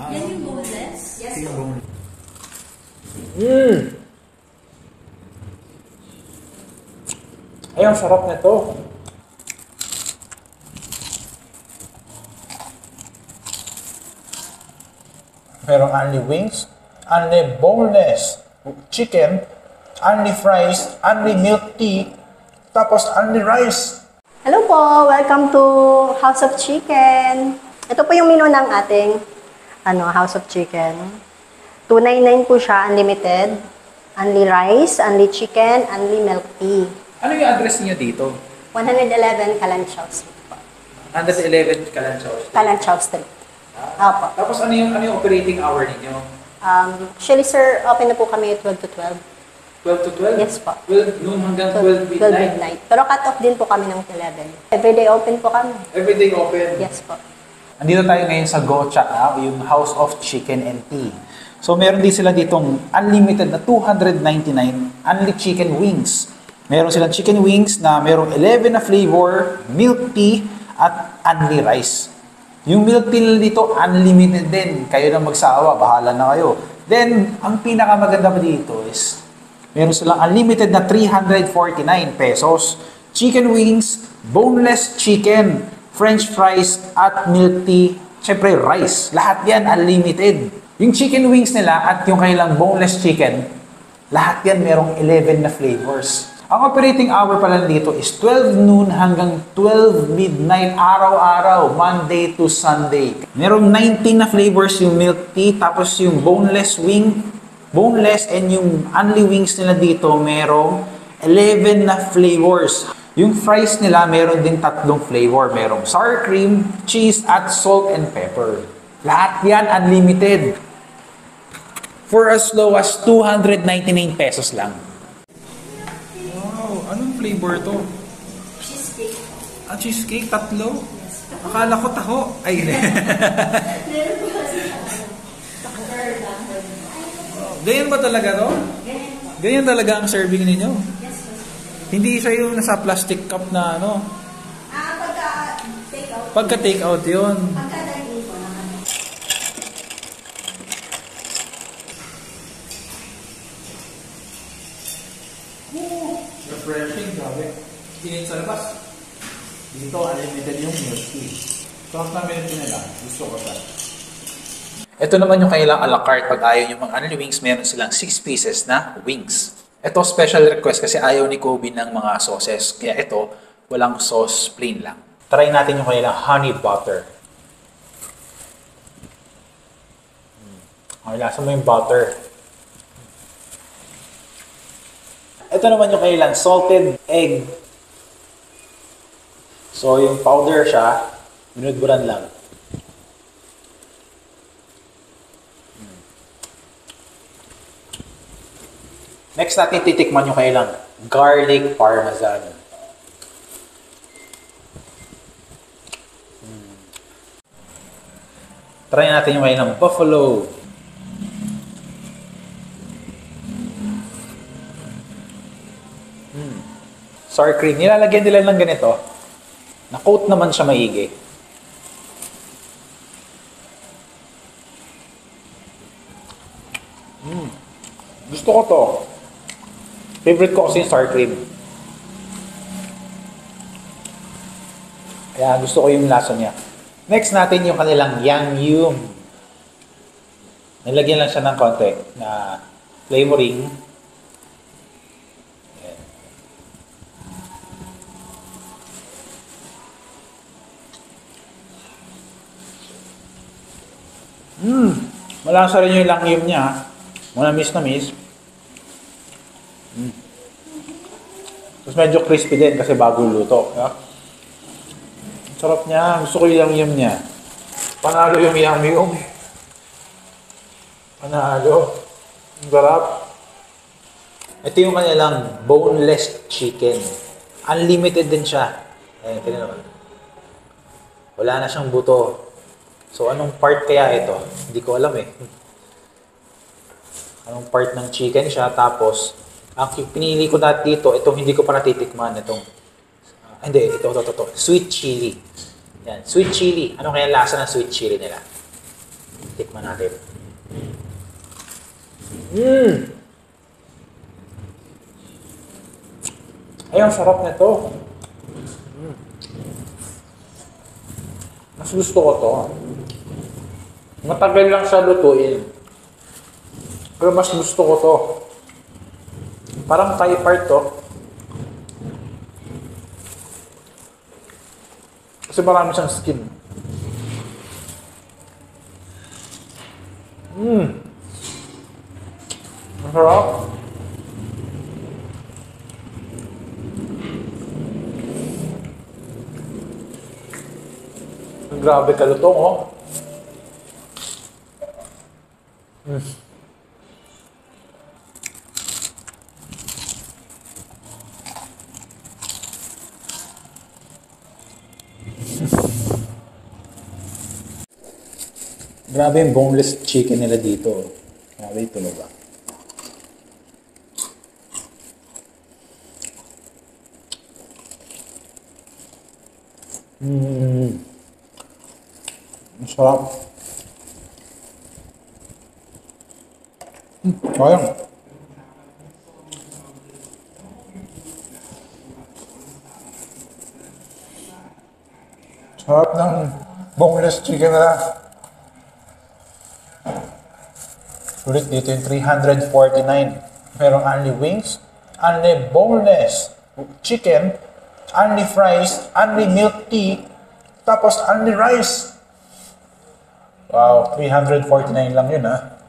Yan yung boneless? Yes. Ito yung boneless. Ay, ang sarap nito. Merong only wings, only boneless chicken, only fries, only milk tea, tapos only rice. Hello po! Welcome to House of Chicken. Ito po yung menu ng ating House of Chicken. $2.99 po siya, unlimited. Only rice, only chicken, only milk tea. Ano yung address niyo dito? 111 Kalanchaw Street po. 111 Kalanchaw Street. Kalanchaw Street. Opo. Tapos ano yung operating hour ninyo? Actually, sir, open na po kami 12 to 12. 12 to 12? Yes po. 12 noon hanggang 12 midnight? 12 midnight. Pero cut-off din po kami ng 11. Everyday open po kami. Everyday open? Yes po. Andito tayo ngayon sa Gocha, yung House of Chicken and Tea. So meron din sila ditong unlimited na $299 only chicken wings. Meron silang chicken wings na merong 11 na flavor, milk tea, at only rice. Yung milk tea nila dito, unlimited din. Kayo na magsawa, bahala na kayo. Then, ang pinakamaganda pa dito is, meron silang unlimited na 349 pesos. Chicken wings, boneless chicken, french fries, at milk tea, syempre rice. Lahat yan unlimited. Yung chicken wings nila at yung kanilang boneless chicken, lahat yan merong 11 na flavors. Ang operating hour pala dito is 12 noon hanggang 12 midnight araw-araw, Monday to Sunday. Merong 19 na flavors yung milk tea, tapos yung boneless and yung only wings nila dito merong 11 na flavors. Yung fries nila meron din 3 flavor. Merong sour cream, cheese, at salt and pepper. Lahat yan unlimited. For as low as 299 pesos lang. Anong flavor to? Cheesecake. Cheesecake? 3? Akala ko taho. Ay, ganyan ba talaga to? Ganyan talaga ang serving ninyo? Yes, Hindi siya yung nasa plastic cup na pagka-take-out. Pagka-take-out yun. Pagka-dine-in po naman. Refreshing, grabe. Tingin sa labas. Dito, unlimited yung milk tea. Sarap na milk tea nila. Gusto ko siya. Ito naman yung kanilang a la carte. Pag ayaw yung mga only wings, meron silang 6 pieces na wings. Ito, special request kasi ayaw ni Kobe ng mga sauces. Kaya ito, walang sauce, plain lang. Try natin yung kanilang honey butter. Okay, lasa mo yung butter. Ito naman yung kanilang salted egg. So, yung powder siya, binudburan lang. Next natin titikman yung kanilang garlic parmesan. Try natin yung kanilang buffalo. Sour cream. Nilalagyan nila ng ganito. Na-coat naman siya maigi. Gusto ko to. Favorite ko kasi yung sour cream. Kaya gusto ko yung lasa niya. Next natin yung kanilang Yang-Yum. Nilagyan lang siya ng konti na flavoring. Malasa rin yung Yang-Yum niya. Manamis na miss. Tapos medyo crispy din kasi bago luto. Yeah? Sarap niya. Gusto ko yung Yang-Yum niya. Panalo yung Yang-Yum. Panalo. Ang sarap. Ito yung kanilang boneless chicken. Unlimited din siya. Ayan, tingnan naman. Wala na siyang buto. So, anong part kaya ito? Hindi ko alam eh. Anong part ng chicken siya. Tapos, ang pinili ko dati dito, itong hindi ko pa natitikman. Itong, hindi, ito. Sweet chili. Yan, sweet chili. Anong kaya lasa ng sweet chili nila? Tikman natin. Mmm! Ay, ang sarap nito. Mas gusto ko to. Matagal lang siya lutuin. Pero mas gusto ko to. Parang Thai part to. Kasi marami siyang skin. Masarap. Grabe kalutong, oh. Grabe yung boneless chicken nila dito. Grabe yung tunog, ah. Masarap. Sayang. Sarap ng boneless chicken nila. Sulit dito yung 349. Merong only wings, only boneless chicken, only fries, only milk tea, tapos only rice. Wow, 349 lang yun, ha?